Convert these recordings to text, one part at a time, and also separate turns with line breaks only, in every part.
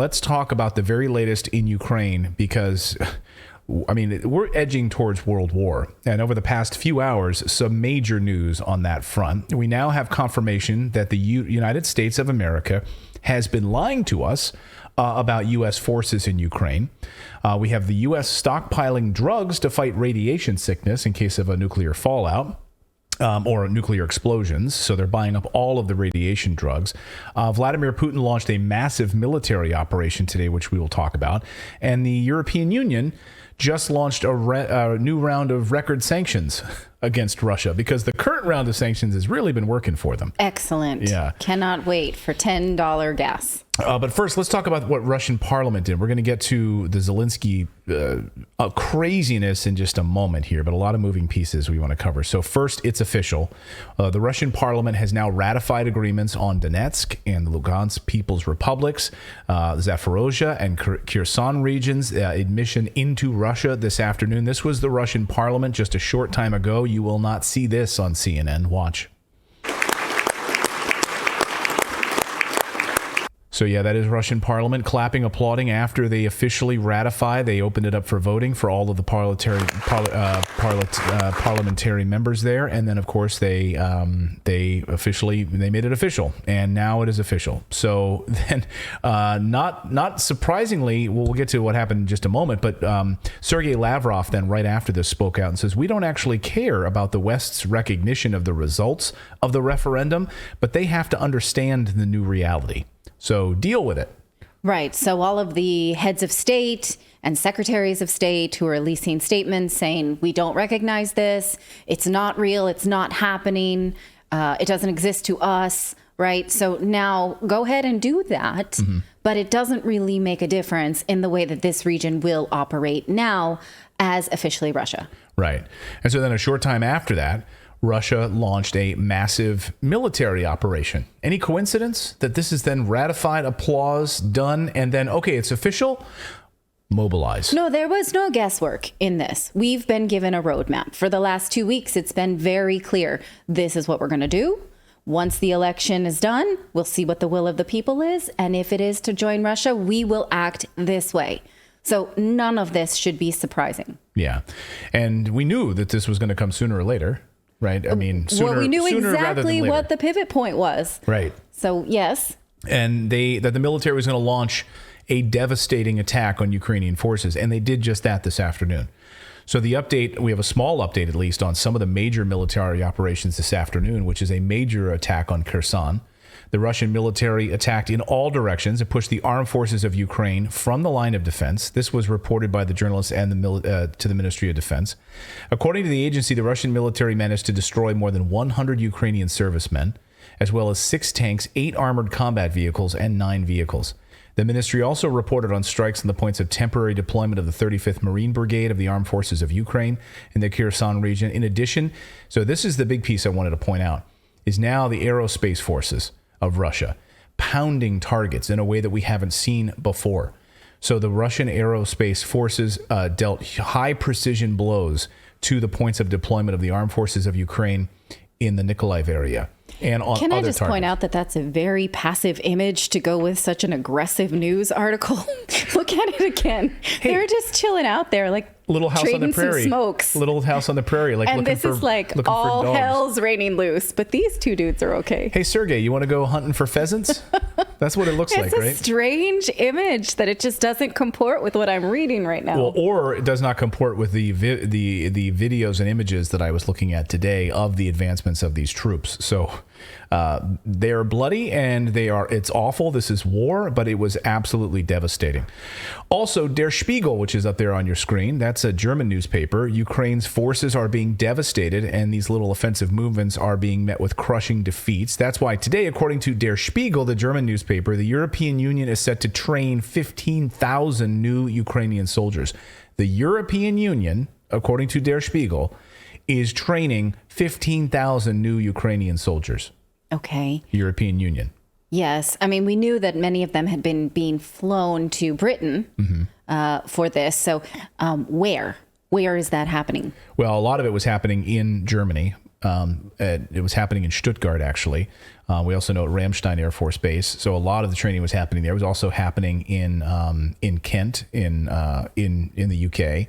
let's talk about the very latest in Ukraine because, I mean, we're edging towards World War. And over the past few hours, some major news on that front. We now have confirmation that the United States of America has been lying to us about U.S. forces in Ukraine. We have the U.S. stockpiling drugs to fight radiation sickness in case of a nuclear fallout. Or nuclear explosions. So they're buying up all of the radiation drugs. Vladimir Putin launched a massive military operation today, which we will talk about. And the European Union just launched a new round of record sanctions against Russia because the current round of sanctions has really been working for them.
Excellent.
Yeah.
Cannot wait for $10 gas.
But first, let's talk about what Russian parliament did. We're going to get to the Zelensky craziness in just a moment here, but a lot of moving pieces we want to cover. So first, it's official. The Russian parliament has now ratified agreements on Donetsk and the Lugansk People's Republics, Zaporozhye and Kherson regions, admission into Russia this afternoon. This was the Russian parliament just a short time ago. You will not see this on CNN. Watch. So yeah, that is Russian parliament clapping, applauding after they officially ratify. They opened it up for voting for all of the parliamentary members there, and then of course they made it official, and now it is official. So then, not surprisingly, we'll get to what happened in just a moment. But Sergei Lavrov then right after this spoke out and says, "We don't actually care about the West's recognition of the results of the referendum, but they have to understand the new reality." So deal with it.
Right. So all of the heads of state and secretaries of state who are releasing statements saying, we don't recognize this. It's not real. It's not happening. It doesn't exist to us. Right. So now go ahead and do that. Mm-hmm. But it doesn't really make a difference in the way that this region will operate now as officially Russia.
Right. And so then a short time after that, Russia launched a massive military operation. Any coincidence that this is then ratified, applause, done, and then, okay, it's official? Mobilize.
No, there was no guesswork in this. We've been given a roadmap. For the last 2 weeks, it's been very clear. This is what we're going to do. Once the election is done, we'll see what the will of the people is. And if it is to join Russia, we will act this way. So none of this should be surprising.
Yeah. And we knew that this was going to come sooner or later. Right. I mean,
we knew exactly what the pivot point was.
Right.
So, yes.
And that the military was going to launch a devastating attack on Ukrainian forces. And they did just that this afternoon. So the update, we have a small update, at least, on some of the major military operations this afternoon, which is a major attack on Kherson. The Russian military attacked in all directions and pushed the armed forces of Ukraine from the line of defense. This was reported by the journalists and to the Ministry of Defense. According to the agency, the Russian military managed to destroy more than 100 Ukrainian servicemen, as well as 6 tanks, 8 armored combat vehicles, and 9 vehicles. The ministry also reported on strikes on the points of temporary deployment of the 35th Marine Brigade of the Armed Forces of Ukraine in the Kherson region. In addition, so this is the big piece I wanted to point out, is now the aerospace forces of Russia pounding targets in a way that we haven't seen before. So the Russian aerospace forces dealt high precision blows to the points of deployment of the armed forces of Ukraine in the Nikolaev area. And on
Can I just
targets.
point out that that's a very passive image to go with such an aggressive news article? Look at it again. Hey, they're just chilling out there like
Little House on the Prairie.
Some smokes.
Little House on the Prairie. Like
and
looking
this
for,
is like all hell's raining loose, but these two dudes are okay.
Hey, Sergey, you want to go hunting for pheasants? That's what it looks like, right?
It's a strange image that it just doesn't comport with what I'm reading right now.
Well, or it does not comport with the videos and images that I was looking at today of the advancements of these troops. So they're bloody and it's awful. This is war, but it was absolutely devastating. Also, Der Spiegel, which is up there on your screen, that's a German newspaper. Ukraine's forces are being devastated and these little offensive movements are being met with crushing defeats. That's why today, according to Der Spiegel, the German newspaper, the European Union is set to train 15,000 new Ukrainian soldiers. The European Union, according to Der Spiegel, is training 15,000 new Ukrainian soldiers.
Okay.
European Union.
Yes. I mean, we knew that many of them had been being flown to Britain for this. So where is that happening?
Well, a lot of it was happening in Germany. It was happening in Stuttgart, actually. We also know at Ramstein Air Force Base. So a lot of the training was happening there. It was also happening in Kent, in the UK,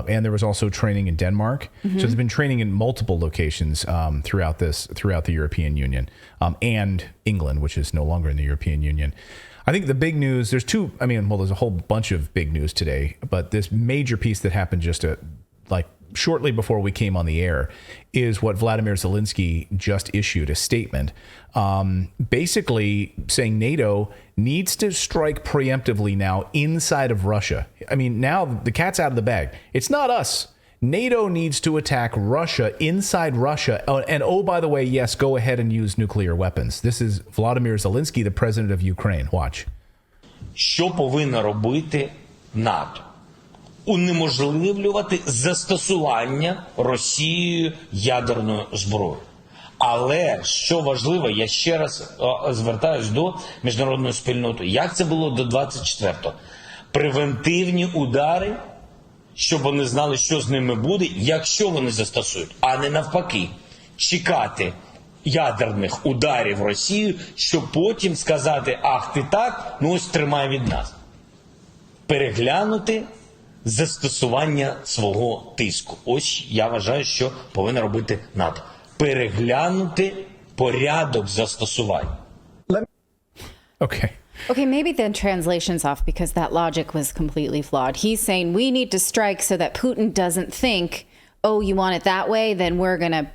and there was also training in Denmark. So there's been training in multiple locations throughout the European Union, and England, which is no longer in the European Union. I think the big news, there's a whole bunch of big news today, but this major piece that happened just shortly before we came on the air is what Vladimir Zelensky just issued a statement, basically saying NATO needs to strike preemptively now inside of Russia. I mean, now the cat's out of the bag. It's not us. NATO needs to attack Russia inside Russia. And oh, by the way, yes, go ahead and use nuclear weapons. This is Vladimir Zelensky, the president of Ukraine. Watch.
Що повинно робити НАТО? Унеможливлювати застосування Росією ядерної зброї. Але, що важливо, я ще раз звертаюсь до міжнародної спільноти. Як це було до 24-го? Превентивні удари, щоб вони знали, що з ними буде, якщо вони застосують, а не навпаки, чекати ядерних ударів Росію, щоб потім сказати, ах ти так, ну ось тримай від нас. Переглянути застосування свого тиску. Ось я вважаю, що повинна робити НАТО. Переглянути порядок застосування.
Okay, maybe the translation's off because that logic was completely flawed. He's saying we need to strike so that Putin doesn't think, oh, you want it that way, then we're going to...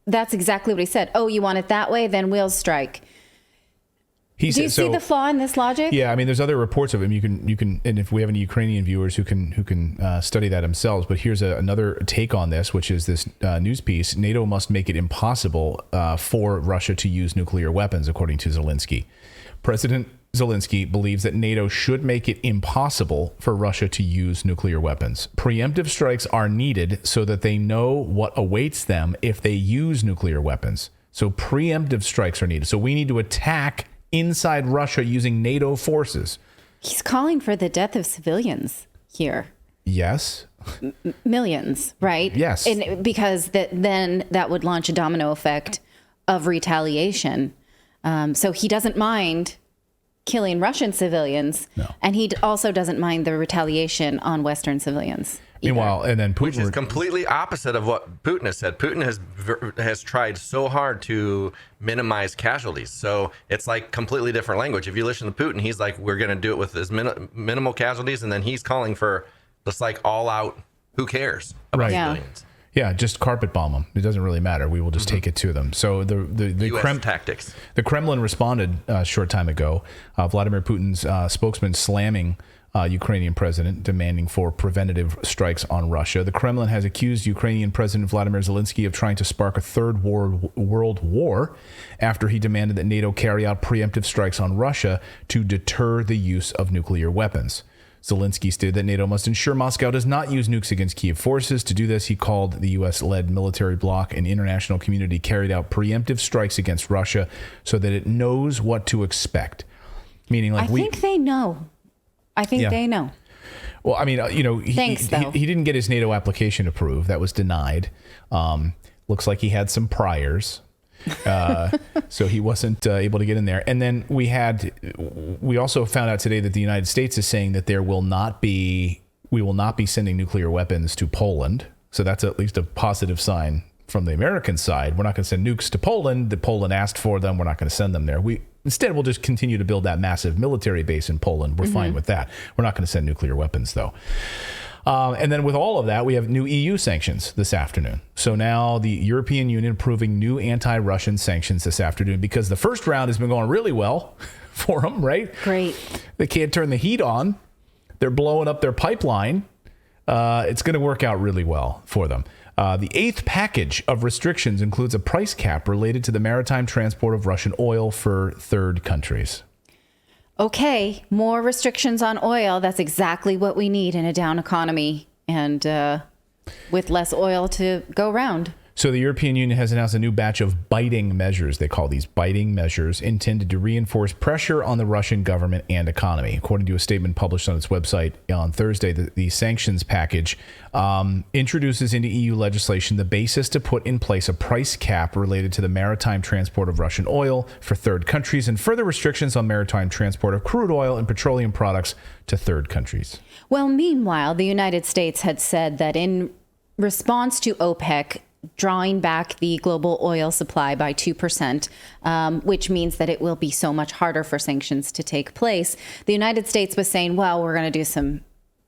That's exactly what he said. Oh, you want it that way, then we'll strike. Do you see the flaw in this logic?
Yeah, I mean, there's other reports of him. You can, and if we have any Ukrainian viewers who can study that themselves. But here's another take on this, which is this news piece: NATO must make it impossible for Russia to use nuclear weapons, according to Zelensky. President Zelensky believes that NATO should make it impossible for Russia to use nuclear weapons. Preemptive strikes are needed so that they know what awaits them if they use nuclear weapons. So preemptive strikes are needed. So we need to attack inside Russia using NATO forces.
He's calling for the death of civilians here.
Yes.
Millions, right?
Yes.
And because then that would launch a domino effect of retaliation. So he doesn't mind killing Russian civilians, and he also doesn't mind the retaliation on Western civilians.
Meanwhile, and then Putin,
which is completely opposite of what Putin has said. Putin has tried so hard to minimize casualties. So it's like completely different language. If you listen to Putin, he's like, we're going to do it with as minimal casualties, and then he's calling for just like all out, who cares about civilians?
Yeah, just carpet bomb them. It doesn't really matter. We will just take it to them. So the
tactics.
The Kremlin responded a short time ago. Vladimir Putin's spokesman slamming Ukrainian president, demanding for preventative strikes on Russia. The Kremlin has accused Ukrainian President Vladimir Zelensky of trying to spark a third world war after he demanded that NATO carry out preemptive strikes on Russia to deter the use of nuclear weapons. Zelensky stated that NATO must ensure Moscow does not use nukes against Kyiv forces. To do this, he called the U.S.-led military bloc and international community carried out preemptive strikes against Russia so that it knows what to expect. Meaning, like,
I think they know. They know.
Well, I mean, he didn't get his NATO application approved. That was denied. Looks like he had some priors. So he wasn't able to get in there. And then we also found out today that the United States is saying that we will not be sending nuclear weapons to Poland. So that's at least a positive sign from the American side. We're not going to send nukes to Poland. The Poland asked for them. We're not going to send them there. Instead, we'll just continue to build that massive military base in Poland. We're fine with that. We're not going to send nuclear weapons, though. And then with all of that, we have new EU sanctions this afternoon. So now the European Union approving new anti-Russian sanctions this afternoon because the first round has been going really well for them, right?
Great.
They can't turn the heat on. They're blowing up their pipeline. It's going to work out really well for them. The eighth package of restrictions includes a price cap related to the maritime transport of Russian oil for third countries.
Okay, more restrictions on oil. That's exactly what we need in a down economy and with less oil to go around.
So the European Union has announced a new batch of biting measures. They call these biting measures intended to reinforce pressure on the Russian government and economy. According to a statement published on its website on Thursday, the sanctions package introduces into EU legislation the basis to put in place a price cap related to the maritime transport of Russian oil for third countries and further restrictions on maritime transport of crude oil and petroleum products to third countries.
Well, meanwhile, the United States had said that in response to OPEC drawing back the global oil supply by 2%, which means that it will be so much harder for sanctions to take place. The United States was saying, well, we're going to do some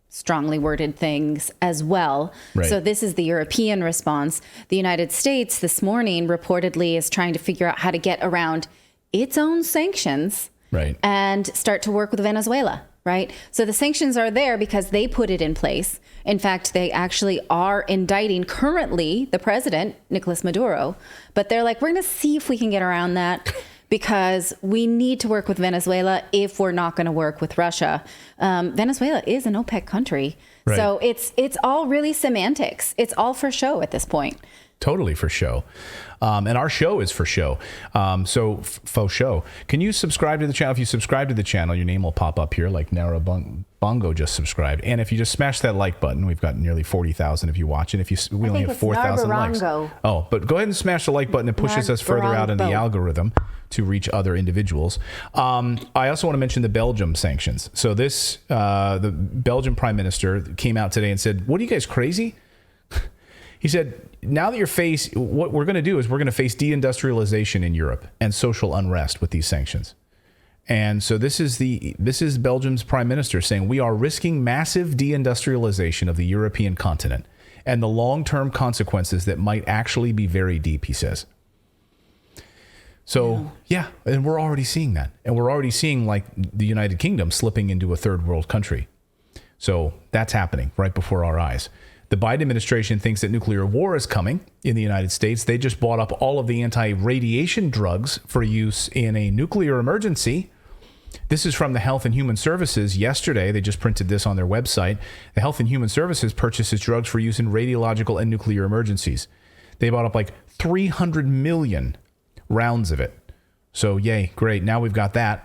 strongly worded things as well.
Right.
So this is the European response. The United States this morning reportedly is trying to figure out how to get around its own sanctions and start to work with Venezuela. Right. So the sanctions are there because they put it in place. In fact, they actually are indicting currently the president, Nicolas Maduro. But they're like, we're going to see if we can get around that because we need to work with Venezuela if we're not going to work with Russia. Venezuela is an OPEC country. Right. So it's all really semantics. It's all for show at this point.
Totally for show. And our show is for show. So faux show. Can you subscribe to the channel? If you subscribe to the channel, your name will pop up here like Nara Bongo just subscribed. And if you just smash that like button, we've got nearly 40,000 if you watch it. We only have 4,000 likes. Oh, but go ahead and smash the like button. It pushes us further out in the algorithm to reach other individuals. I also want to mention the Belgium sanctions. So this, the Belgian prime minister came out today and said, what are you guys, crazy? He said, now that what we're going to do is we're going to face deindustrialization in Europe and social unrest with these sanctions. And so this is Belgium's prime minister saying we are risking massive deindustrialization of the European continent and the long-term consequences that might actually be very deep, he says. So, yeah, and we're already seeing that. And we're already seeing like the United Kingdom slipping into a third world country. So that's happening right before our eyes. The Biden administration thinks that nuclear war is coming in the United States. They just bought up all of the anti-radiation drugs for use in a nuclear emergency. This is from the Health and Human Services yesterday. They just printed this on their website. The Health and Human Services purchases drugs for use in radiological and nuclear emergencies. They bought up like 300 million rounds of it. So yay, great. Now we've got that.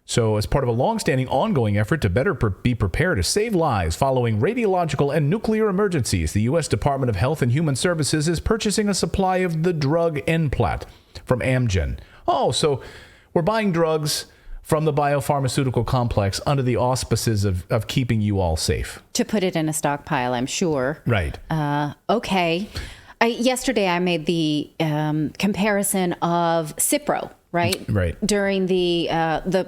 So as part of a long-standing ongoing effort to better be prepared to save lives following radiological and nuclear emergencies, the U.S. Department of Health and Human Services is purchasing a supply of the drug Nplat from Amgen. Oh, so we're buying drugs from the biopharmaceutical complex under the auspices of keeping you all safe.
To put it in a stockpile, I'm sure.
Right.
Okay. Yesterday I made the comparison of Cipro. Right. During the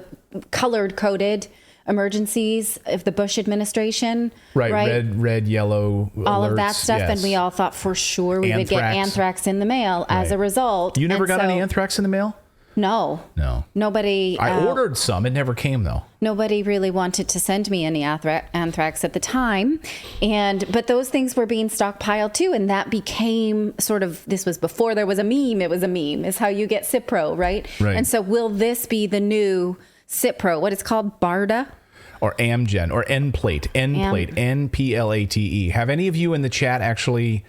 color-coded emergencies of the Bush administration. Right. Red, yellow, all alerts, of that stuff. Yes. And we all thought for sure we would get anthrax in the mail as a result.
You never got any anthrax in the mail?
No. Nobody.
I ordered some. It never came, though.
Nobody really wanted to send me any anthrax at the time. But those things were being stockpiled, too. And that became sort of, this was before there was a meme. It was a meme. Is how you get Cipro, right? And so will this be the new Cipro? What it's called? BARDA?
Or Amgen or Nplate. Nplate. Have any of you in the chat actually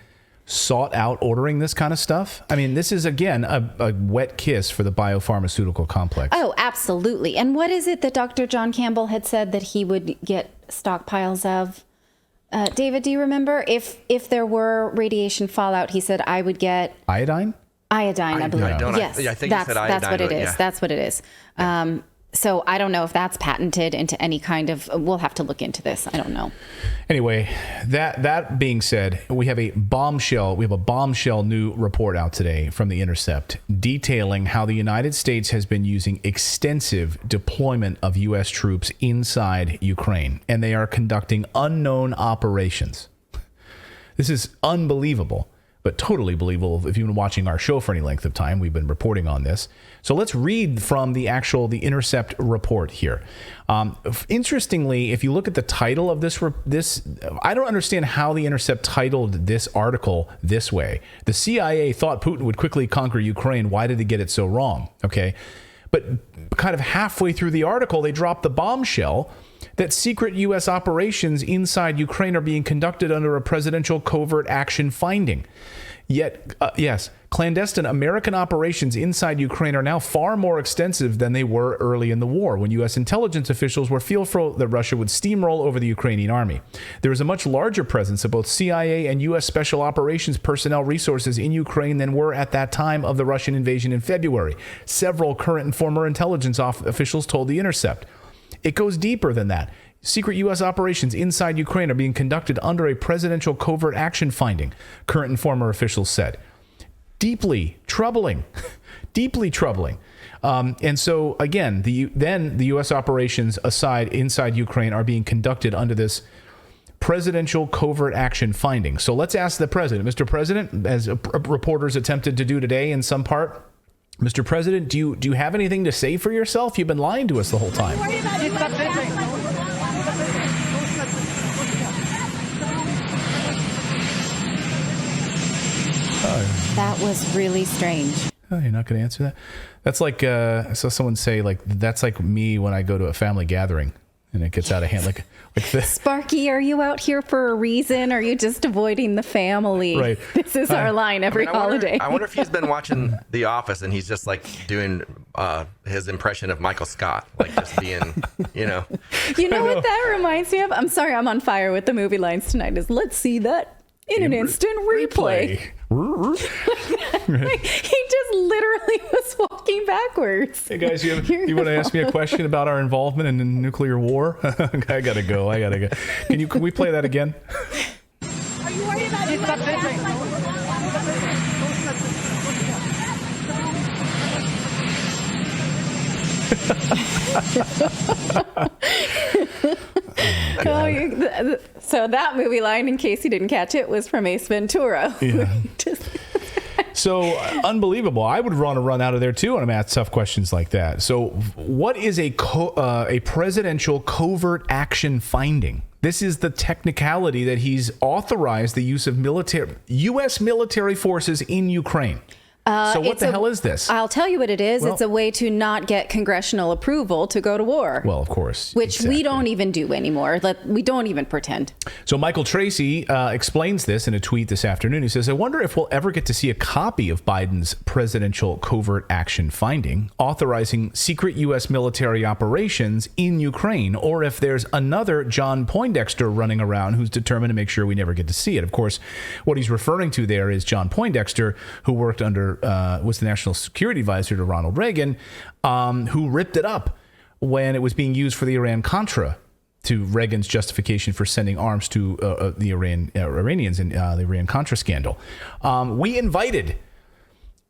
sought out ordering this kind of stuff? I mean, this is, again, a wet kiss for the biopharmaceutical complex.
Oh, absolutely. And what is it that Dr. John Campbell had said that he would get stockpiles of? David, do you remember? If there were radiation fallout, he said, I would get...
Iodine?
Iodine, I believe.
Yes, I think he said iodine.
That's what it is. Yeah. That's what it is. Yeah. So I don't know if that's patented into any kind of, we'll have to look into this. I don't know.
Anyway, that being said, we have a bombshell new report out today from The Intercept detailing how the United States has been using extensive deployment of U.S. troops inside Ukraine, and they are conducting unknown operations. This is unbelievable, but totally believable. If you've been watching our show for any length of time, we've been reporting on this. So let's read from The Intercept report here. Interestingly, if you look at the title of this, I don't understand how The Intercept titled this article this way. The CIA thought Putin would quickly conquer Ukraine. Why did they get it so wrong? Okay. But kind of halfway through the article, they dropped the bombshell that secret U.S. operations inside Ukraine are being conducted under a presidential covert action finding. Yet, yes, clandestine American operations inside Ukraine are now far more extensive than they were early in the war, when U.S. intelligence officials were fearful that Russia would steamroll over the Ukrainian army. There is a much larger presence of both CIA and U.S. Special Operations personnel resources in Ukraine than were at that time of the Russian invasion in February, several current and former intelligence officials told The Intercept. It goes deeper than that. Secret U.S. operations inside Ukraine are being conducted under a presidential covert action finding, current and former officials said. Deeply troubling, deeply troubling. And so, again, the U.S. operations inside Ukraine are being conducted under this presidential covert action finding. So let's ask the president. Mr. President, as reporters attempted to do today in some part, Mr. President, do you have anything to say for yourself? You've been lying to us the whole time.
That was really strange.
Oh, you're not going to answer that? That's like, I saw someone say, like, that's like me when I go to a family gathering and it gets out of hand. Like this.
Sparky, are you out here for a reason? Or are you just avoiding the family?
Right.
This is our line every holiday.
I wonder if he's been watching The Office and he's just like doing his impression of Michael Scott, like just being,
You know what that reminds me of? I'm sorry, I'm on fire with the movie lines tonight. Is let's see that in an instant replay. He just literally was walking backwards.
Hey guys, you want to ask me a question about our involvement in the nuclear war? I gotta go. Can we play that again?
Are you worried about
So that movie line, in case you didn't catch it, was from Ace Ventura.
Yeah. So unbelievable. I would want to run out of there too when I'm asked tough questions like that. So what is a presidential covert action finding? This is the technicality that he's authorized the use of U.S. military forces in Ukraine. So what the hell is this?
I'll tell you what it is. It's a way to not get congressional approval to go to war.
Well, of course.
Which we don't even do anymore. We don't even pretend.
So Michael Tracy explains this in a tweet this afternoon. He says, I wonder if we'll ever get to see a copy of Biden's presidential covert action finding authorizing secret U.S. military operations in Ukraine, or if there's another John Poindexter running around who's determined to make sure we never get to see it. Of course, what he's referring to there is John Poindexter, who worked under was the national security advisor to Ronald Reagan, who ripped it up when it was being used for the Iran-Contra, to Reagan's justification for sending arms to the Iranians in the Iran-Contra scandal. We invited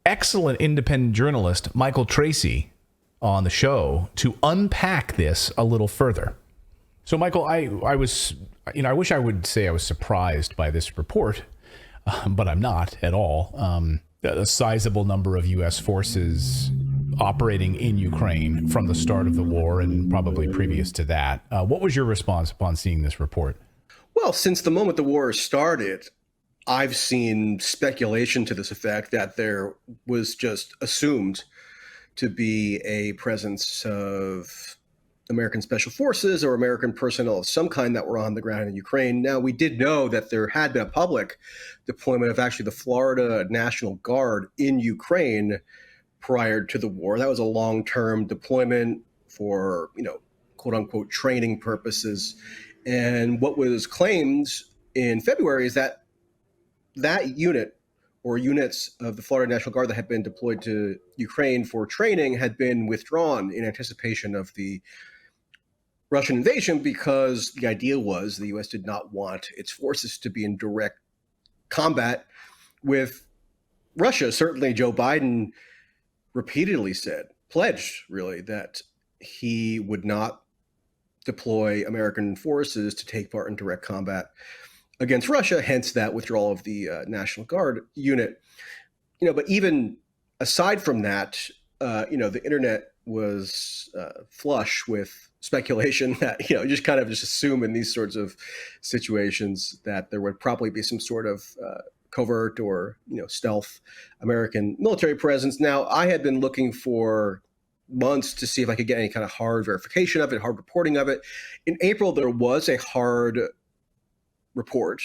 excellent independent journalist Michael Tracy on the show to unpack this a little further. So, Michael, I was, I wish I would say I was surprised by this report, but I'm not at all. A sizable number of U.S. forces operating in Ukraine from the start of the war and probably previous to that. What was your response upon seeing this report?
Well, since the moment the war started, I've seen speculation to this effect that there was just assumed to be a presence of American special forces or American personnel of some kind that were on the ground in Ukraine. Now, we did know that there had been a public deployment of actually the Florida National Guard in Ukraine prior to the war. That was a long-term deployment for, quote unquote, training purposes. And what was claimed in February is that that unit or units of the Florida National Guard that had been deployed to Ukraine for training had been withdrawn in anticipation of the Russian invasion, because the idea was the U.S. did not want its forces to be in direct combat with Russia. Certainly, Joe Biden repeatedly pledged really, that he would not deploy American forces to take part in direct combat against Russia, hence that withdrawal of the National Guard unit. But even aside from that, the internet was flush with speculation that, just kind of just assume in these sorts of situations that there would probably be some sort of covert or, stealth American military presence. Now, I had been looking for months to see if I could get any kind of hard verification of it, hard reporting of it. In April, there was a hard report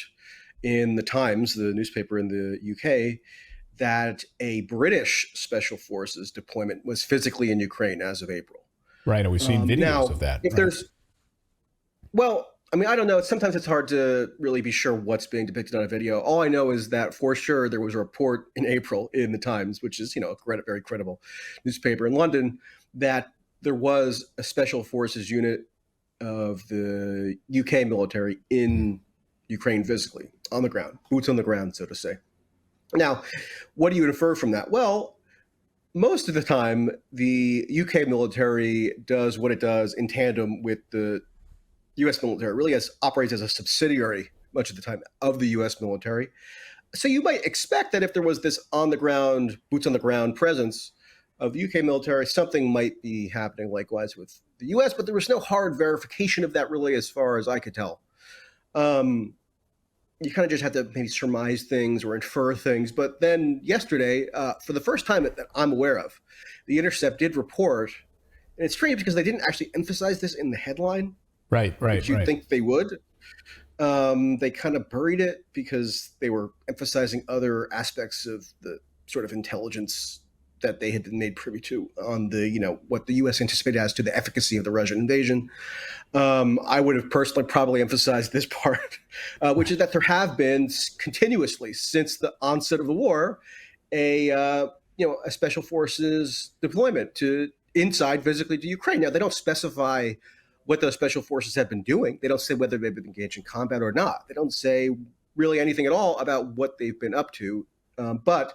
in the Times, the newspaper in the UK, that a British special forces deployment was physically in Ukraine as of April.
Right, and we've seen videos
now,
of that.
If
right.
there's, well, I mean, I don't know. Sometimes it's hard to really be sure what's being depicted on a video. All I know is that for sure there was a report in April in the Times, which is, a very credible newspaper in London, that there was a special forces unit of the UK military in Ukraine physically, on the ground, boots on the ground, so to say. Now, what do you infer from that? Well, most of the time, the UK military does what it does in tandem with the U.S. military. It really operates as a subsidiary much of the time of the U.S. military. So you might expect that if there was this on-the-ground, boots-on-the-ground presence of the UK military, something might be happening likewise with the U.S., but there was no hard verification of that really as far as I could tell. You kind of just have to maybe surmise things or infer things. But then yesterday, for the first time that I'm aware of, The Intercept did report, and it's strange because they didn't actually emphasize this in the headline.
Right.
Which you'd think they would. They kind of buried it because they were emphasizing other aspects of the sort of intelligence that they had been made privy to on the, what the U.S. anticipated as to the efficacy of the Russian invasion. I would have personally probably emphasized this part, which is that there have been continuously since the onset of the war, a special forces deployment to inside physically to Ukraine. Now, they don't specify what those special forces have been doing. They don't say whether they've been engaged in combat or not. They don't say really anything at all about what they've been up to. But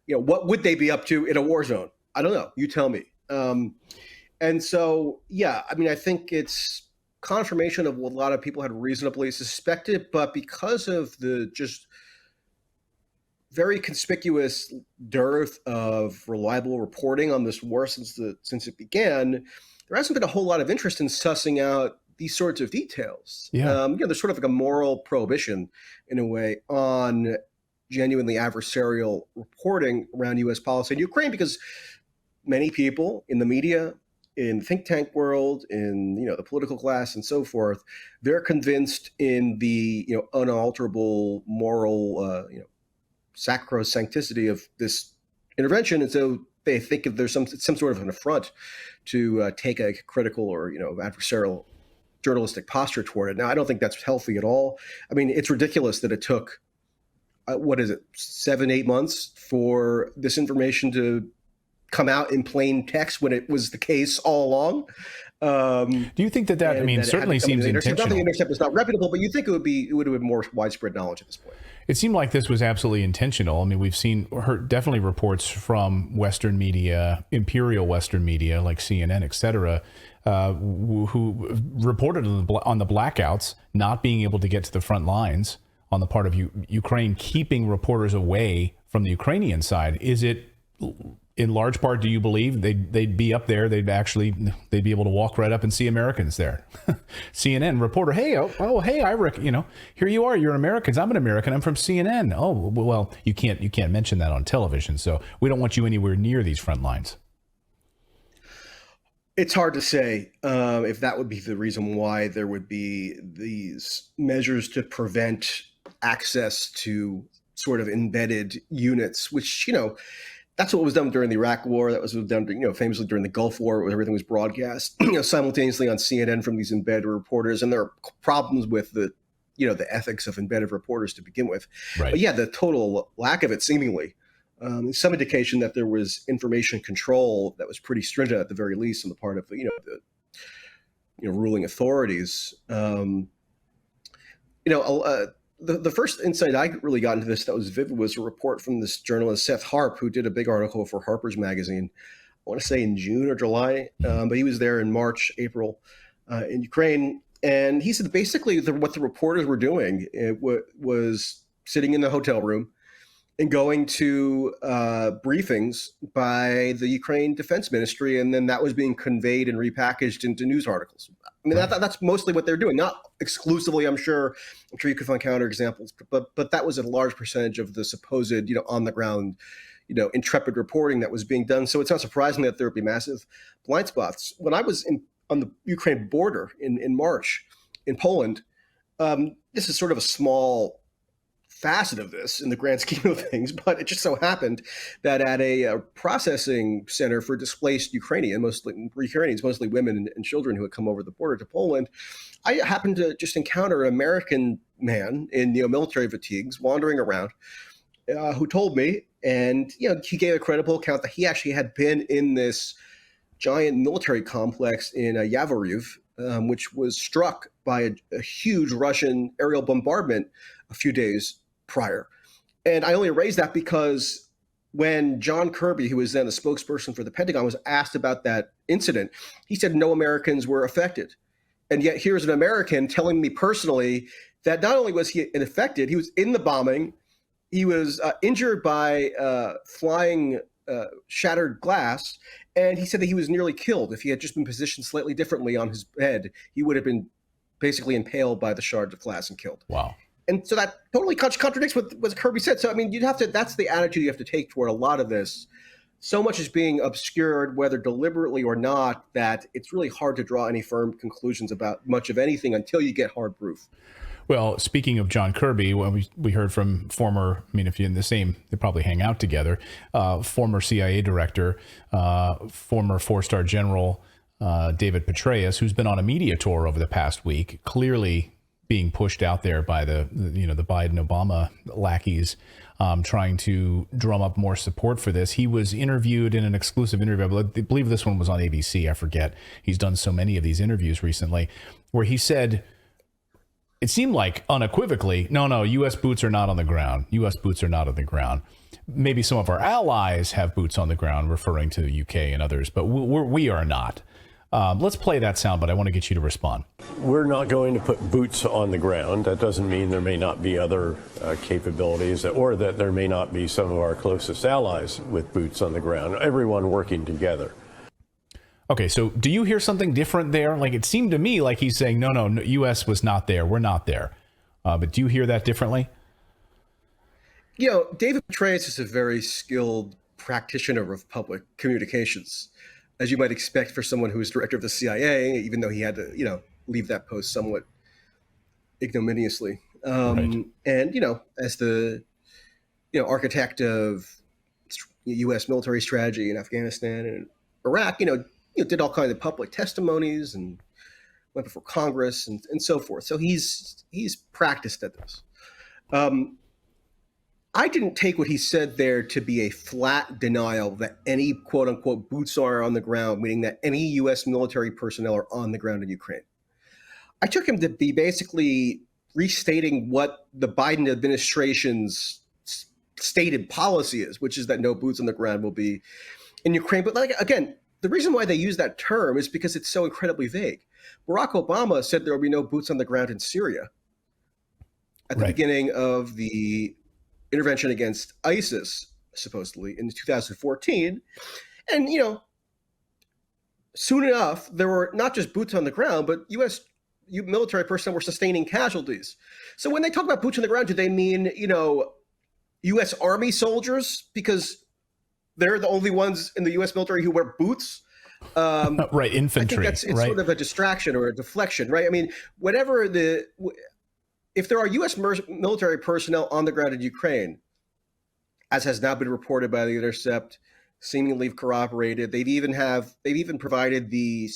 what would they be up to in a war zone? I don't know. You tell me. And so, yeah, I mean, I think it's confirmation of what a lot of people had reasonably suspected, but because of the just very conspicuous dearth of reliable reporting on this war since it began, there hasn't been a whole lot of interest in sussing out these sorts of details.
Yeah.
There's sort of like a moral prohibition in a way on genuinely adversarial reporting around U.S. policy in Ukraine because many people in the media, in the think tank world, in the political class and so forth, they're convinced in the unalterable moral sacrosanctity of this intervention, and so they think if there's some sort of an affront to take a critical or adversarial journalistic posture toward it. Now, I don't think that's healthy at all. I mean, it's ridiculous that it took 7-8 months for this information to come out in plain text when it was the case all along.
Do you think that I mean, certainly seems intentional?
Not the Intercept is not reputable, but you think it would have been more widespread knowledge at this point.
It seemed like this was absolutely intentional. I mean, we've heard definitely reports from Western media, imperial Western media like CNN, et cetera, who reported on the blackouts, not being able to get to the front lines on the part of Ukraine, keeping reporters away from the Ukrainian side. Is it, in large part, do you believe they'd be up there? They'd be able to walk right up and see Americans there. CNN reporter, hey, hey, here you are. You're Americans. I'm an American. I'm from CNN. Oh, well, you can't mention that on television. So we don't want you anywhere near these front lines.
It's hard to say if that would be the reason why there would be these measures to prevent access to sort of embedded units, which, that's what was done during the Iraq War. That was done, famously during the Gulf War, where everything was broadcast, simultaneously on CNN from these embedded reporters. And there are problems with the ethics of embedded reporters to begin with.
Right.
But yeah, the total lack of it, seemingly, some indication that there was information control that was pretty stringent at the very least on the part of the ruling authorities. The first insight I really got into this that was vivid was a report from this journalist, Seth Harp, who did a big article for Harper's Magazine, I want to say in June or July, but he was there in March, April in Ukraine. And he said basically what the reporters were doing was sitting in the hotel room and going to briefings by the Ukraine Defense Ministry, and then that was being conveyed and repackaged into news articles. I mean, that's mostly what they're doing, not exclusively. I'm sure you could find counterexamples, but that was a large percentage of the supposed, on the ground, intrepid reporting that was being done. So it's not surprising that there would be massive blind spots. When I was on the Ukraine border in March in Poland, this is sort of a small facet of this in the grand scheme of things, but it just so happened that at a processing center for displaced Ukrainians, mostly women and children who had come over the border to Poland, I happened to just encounter an American man in military fatigues wandering around who told me, and he gave a credible account that he actually had been in this giant military complex in Yavoriv, which was struck by a huge Russian aerial bombardment a few days prior. And I only raised that because when John Kirby, who was then the spokesperson for the Pentagon, was asked about that incident, he said no Americans were affected. And yet here's an American telling me personally that not only was he affected, he was in the bombing, he was injured by flying shattered glass, and he said that he was nearly killed. If he had just been positioned slightly differently on his head, he would have been basically impaled by the shards of glass and killed.
Wow.
And so that totally contradicts what Kirby said. So, I mean, that's the attitude you have to take toward a lot of this. So much is being obscured, whether deliberately or not, that it's really hard to draw any firm conclusions about much of anything until you get hard proof.
Well, speaking of John Kirby, when we heard from former, if you're in the same, they probably hang out together, former CIA director, former four-star general David Petraeus, who's been on a media tour over the past week, clearly being pushed out there by the Biden-Obama lackeys, trying to drum up more support for this. He was interviewed in an exclusive interview. I believe this one was on ABC. I forget. He's done so many of these interviews recently, where he said, it seemed like unequivocally, no, U.S. boots are not on the ground. U.S. boots are not on the ground. Maybe some of our allies have boots on the ground, referring to the UK and others, but we are not. Let's play that sound, but I want to get you to respond.
We're not going to put boots on the ground. That doesn't mean there may not be other capabilities, or that there may not be some of our closest allies with boots on the ground, everyone working together.
Okay, so do you hear something different there? Like, it seemed to me like he's saying, no, U.S. was not there. We're not there. But do you hear that differently?
David Petraeus is a very skilled practitioner of public communications, as you might expect for someone who was director of the CIA, even though he had to, leave that post somewhat ignominiously.
Right.
And, as the, architect of U.S. military strategy in Afghanistan and Iraq, did all kinds of public testimonies and went before Congress and so forth. So he's practiced at this. I didn't take what he said there to be a flat denial that any quote unquote boots are on the ground, meaning that any U.S. military personnel are on the ground in Ukraine. I took him to be basically restating what the Biden administration's stated policy is, which is that no boots on the ground will be in Ukraine. But again, the reason why they use that term is because it's so incredibly vague. Barack Obama said there will be no boots on the ground in Syria at the beginning of the intervention against ISIS, supposedly in 2014. And, soon enough, there were not just boots on the ground, but U.S. military personnel were sustaining casualties. So when they talk about boots on the ground, do they mean, U.S. Army soldiers? Because they're the only ones in the U.S. military who wear boots.
Right, infantry.
I think it's sort of a distraction or a deflection, right? I mean, if there are U.S. military personnel on the ground in Ukraine, as has now been reported by The Intercept, seemingly corroborated, they've even provided the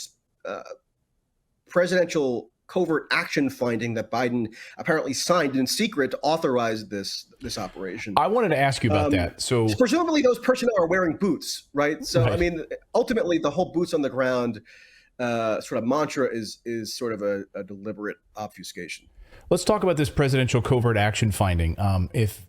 presidential covert action finding that Biden apparently signed in secret to authorize this operation.
I wanted to ask you about that. So
presumably those personnel are wearing boots, right? So, right. I mean, ultimately the whole boots on the ground sort of mantra is sort of a deliberate obfuscation.
Let's talk about this presidential covert action finding. If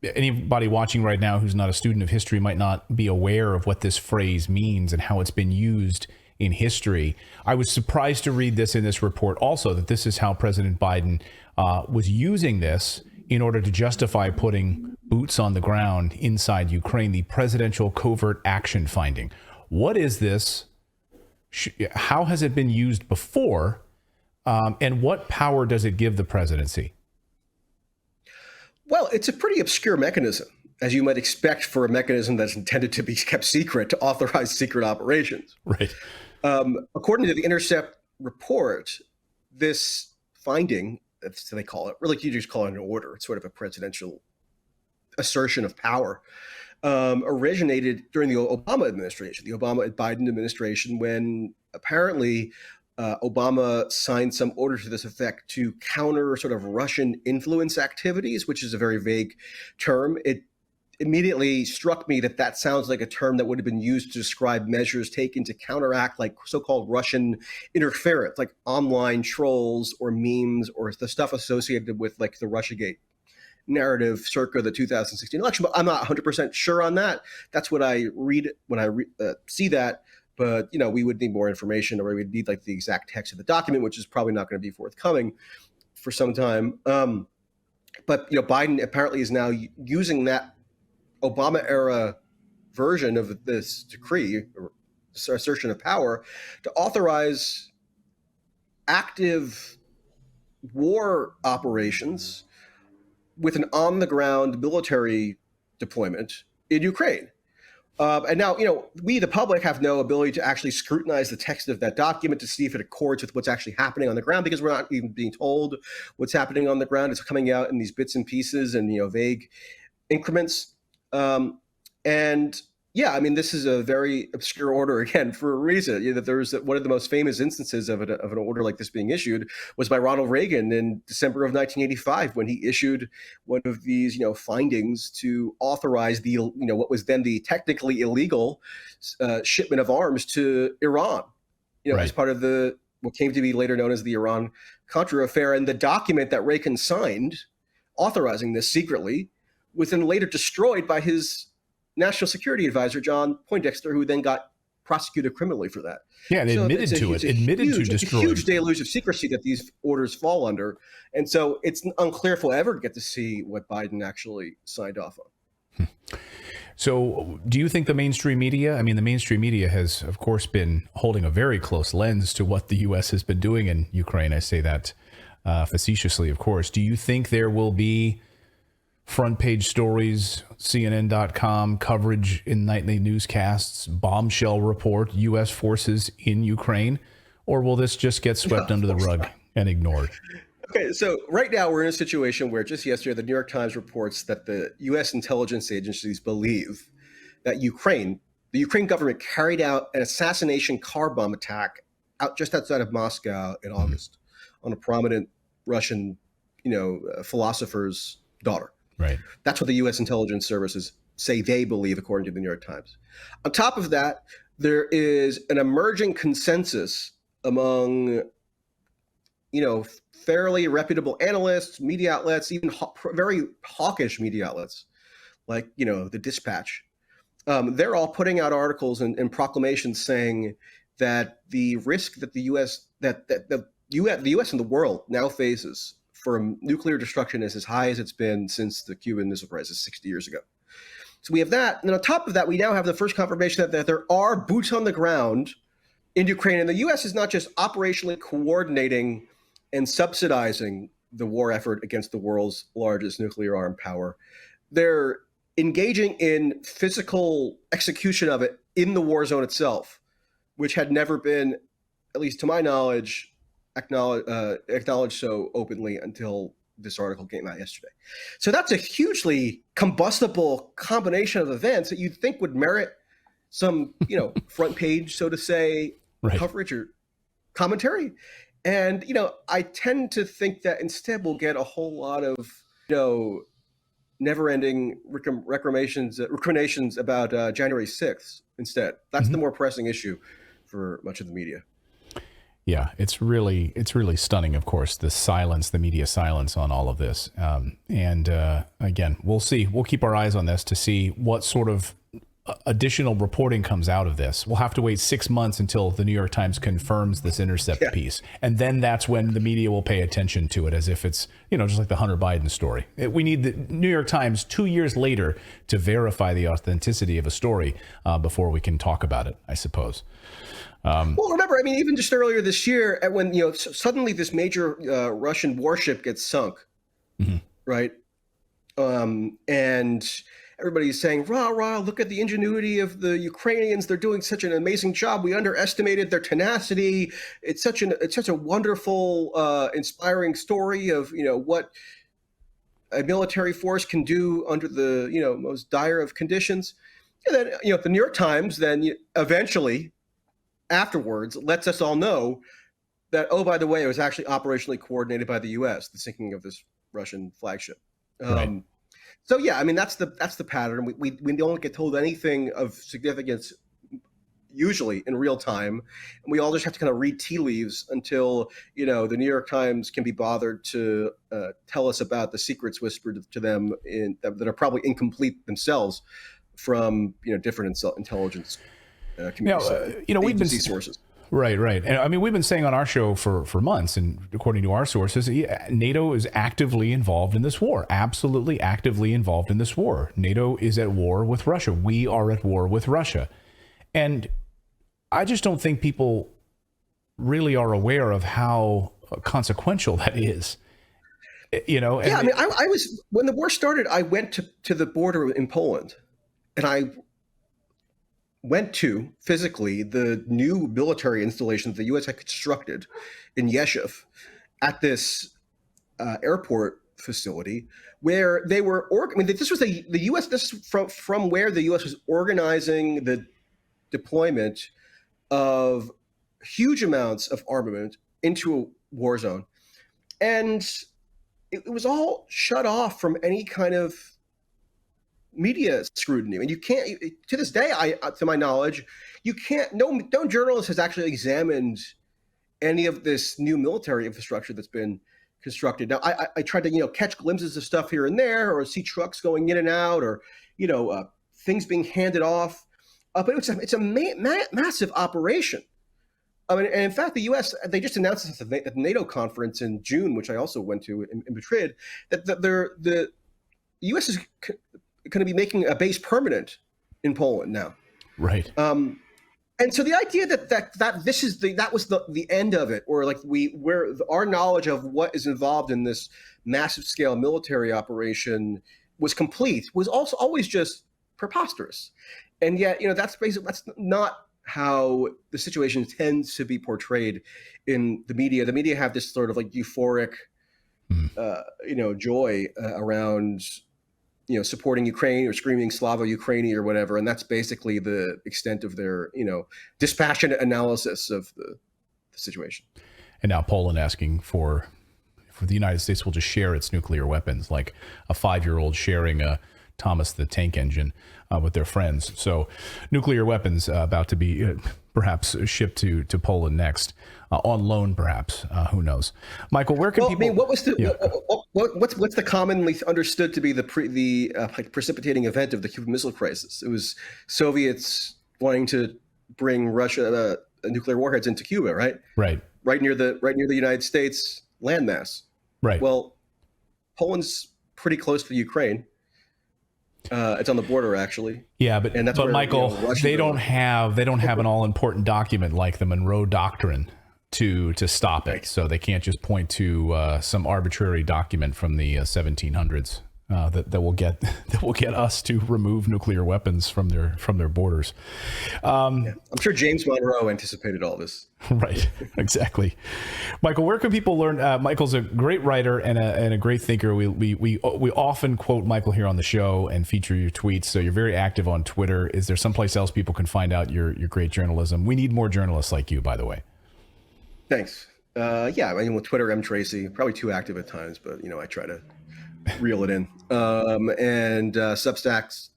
anybody watching right now who's not a student of history might not be aware of what this phrase means and how it's been used in history, I was surprised to read this in this report also, that this is how President Biden was using this in order to justify putting boots on the ground inside Ukraine, the presidential covert action finding. What is this? How has it been used before? And what power does it give the presidency?
Well, it's a pretty obscure mechanism, as you might expect for a mechanism that's intended to be kept secret, to authorize secret operations.
Right.
According to the Intercept report, this finding that's what they call it. Really, you just call it an order. It's sort of a presidential assertion of power. Originated during the Obama administration, the Obama-Biden administration, when apparently Obama signed some order to this effect to counter sort of Russian influence activities, which is a very vague term. It immediately struck me that that sounds like a term that would have been used to describe measures taken to counteract like so-called Russian interference, like online trolls or memes or the stuff associated with like the Russiagate narrative circa the 2016 election. But I'm not 100% sure on that. That's what I read when I see that. But, you know, we would need more information, or we would need like the exact text of the document, which is probably not going to be forthcoming for some time. But, you know, Biden apparently is now using that Obama era version of this decree or assertion of power to authorize active war operations with an on-the-ground military deployment in Ukraine. And now, you know, we, the public, have no ability to actually scrutinize the text of that document to see if it accords with what's actually happening on the ground, because we're not even being told what's happening on the ground. It's coming out in these bits and pieces and, you know, vague increments. And yeah, I mean, this is a very obscure order, again, for a reason. You know, that there's one of the most famous instances of an order like this being issued was by Ronald Reagan in December of 1985, when he issued one of these, you know, findings to authorize the, you know, what was then the technically illegal shipment of arms to Iran, you know,
Right.
as part of the what came to be later known as the Iran-Contra affair. And the document that Reagan signed authorizing this secretly was then later destroyed by his National Security Advisor, John Poindexter, who then got prosecuted criminally for that.
Yeah, and
So
admitted
it's
to it,
huge,
to
it's a
destroy.
huge deluge of secrecy that these orders fall under. And so it's unclear if we'll ever get to see what Biden actually signed off on.
So do you think the mainstream media, I mean, the mainstream media has, of course, been holding a very close lens to what the U.S. has been doing in Ukraine. I say that facetiously, of course. Do you think there will be front page stories, CNN.com coverage in nightly newscasts, bombshell report, U.S. forces in Ukraine, or will this just get swept under the rug and ignored?
Okay, so right now we're in a situation where just yesterday the New York Times reports that the U.S. intelligence agencies believe that the Ukraine government carried out an assassination car bomb attack just outside of Moscow in August on a prominent Russian, you know, philosopher's daughter.
Right.
That's what the U.S. intelligence services say they believe, according to the New York Times. On top of that, there is an emerging consensus among, you know, fairly reputable analysts, media outlets, even very hawkish media outlets, like, you know, the Dispatch. They're all putting out articles and proclamations saying that the risk that the U.S. the U.S. and the world now faces for nuclear destruction is as high as it's been since the Cuban Missile Crisis 60 years ago. So we have that. And on top of that, we now have the first confirmation that there are boots on the ground in Ukraine. And the U.S. is not just operationally coordinating and subsidizing the war effort against the world's largest nuclear armed power. They're engaging in physical execution of it in the war zone itself, which had never been, at least to my knowledge, acknowledged so openly until this article came out yesterday. So that's a hugely combustible combination of events that you'd think would merit some, you know, front page, so to say,
Right.
coverage or commentary. And, you know, I tend to think that instead we'll get a whole lot of, you know, never-ending recriminations about January 6th instead. That's the more pressing issue for much of the media.
Yeah, it's really stunning, of course, the media silence on all of this. And again, we'll see. We'll keep our eyes on this to see what sort of additional reporting comes out of this. We'll have to wait 6 months until the New York Times confirms this Intercept piece. And then that's when the media will pay attention to it, as if it's, you know, just like the Hunter Biden story. We need the New York Times 2 years later to verify the authenticity of a story before we can talk about it, I suppose.
Well, remember, I mean, even just earlier this year, when, you know, suddenly this major Russian warship gets sunk, right? And everybody's saying, rah, rah, look at the ingenuity of the Ukrainians. They're doing such an amazing job. We underestimated their tenacity. It's such a wonderful, inspiring story of, what a military force can do under the, most dire of conditions. And then, the New York Times then eventually afterwards lets us all know that, oh, by the way, it was actually operationally coordinated by the U.S., the sinking of this Russian flagship.
Right.
So yeah, I mean that's the pattern. We don't get told anything of significance usually in real time, and we all just have to kind of read tea leaves until the New York Times can be bothered to tell us about the secrets whispered to them that are probably incomplete themselves from different intelligence communities,
we've been
sources.
Right. And I mean, we've been saying on our show for months, and according to our sources, NATO is actively involved in this war, absolutely actively involved in this war. NATO is at war with Russia. We are at war with Russia. And I just don't think people really are aware of how consequential that is. Yeah, I mean,
I was, when the war started, I went to the border in Poland, and I went to physically the new military installation that the U.S. had constructed in Yeshiv at this airport facility where they were. This was the U.S. This is from where the U.S. was organizing the deployment of huge amounts of armament into a war zone, and it was all shut off from any kind of media scrutiny. And you can't, to this day, to my knowledge, you can't, no journalist has actually examined any of this new military infrastructure that's been constructed. Now, I tried to, catch glimpses of stuff here and there, or see trucks going in and out, or, things being handed off. But it's a massive operation. I mean, and in fact, the U.S., they just announced this at the NATO conference in June, which I also went to in Madrid, that the U.S. is going to be making a base permanent in Poland now.
Right.
And so the idea that this is that was the end of it, or like where our knowledge of what is involved in this massive scale military operation was complete was also always just preposterous. And yet, that's not how the situation tends to be portrayed in the media. The media have this sort of like euphoric, joy around supporting Ukraine or screaming Slava Ukraini or whatever. And that's basically the extent of their, dispassionate analysis of the situation.
And now Poland asking for the United States will just share its nuclear weapons, like a 5-year-old sharing a Thomas the Tank Engine with their friends. So nuclear weapons about to be perhaps shipped to Poland next, on loan perhaps. Who knows? Michael, where can people...
what was what's the commonly understood to be the precipitating event of the Cuban Missile Crisis? It was Soviets wanting to bring Russia nuclear warheads into Cuba, right? Right near the United States landmass. Right. Well, Poland's pretty close to Ukraine. It's on the border, actually.
Yeah, but Michael, they don't have an all-important document like the Monroe Doctrine to stop it. So they can't just point to some arbitrary document from the 1700s that will get us to remove nuclear weapons from their borders.
I'm sure James Monroe anticipated all this.
Right, exactly. Michael, where can people learn? Michael's a great writer and a great thinker. We often quote Michael here on the show and feature your tweets. So you're very active on Twitter. Is there someplace else people can find out your great journalism? We need more journalists like you, by the way.
Thanks. With Twitter, M Tracy, probably too active at times, but I try to reel it in. And Substacks,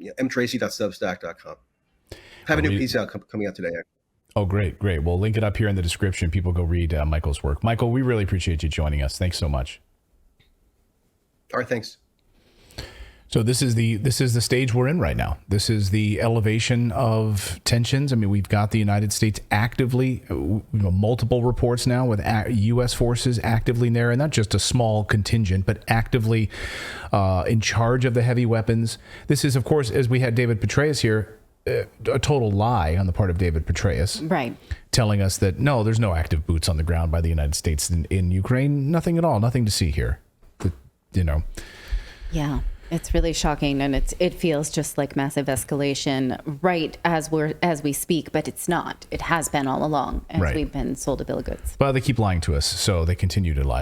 mtracy.substack.com. Have a new piece out coming out today.
Oh, great. We'll link it up here in the description. People go read Michael's work. Michael, we really appreciate you joining us. Thanks so much.
All right, thanks.
So this is the stage we're in right now. This is the elevation of tensions. I mean, we've got the United States actively, multiple reports now with U.S. forces actively there, and not just a small contingent, but actively in charge of the heavy weapons. This is, of course, as we had David Petraeus here, a total lie on the part of David Petraeus.
Right.
Telling us that, no, there's no active boots on the ground by the United States in Ukraine. Nothing at all. Nothing to see here.
Yeah. It's really shocking, and it feels just like massive escalation right as we speak, but it's not. It has been all along, as
Right.
we've been sold a bill of goods.
But they keep lying to us, so they continue to lie.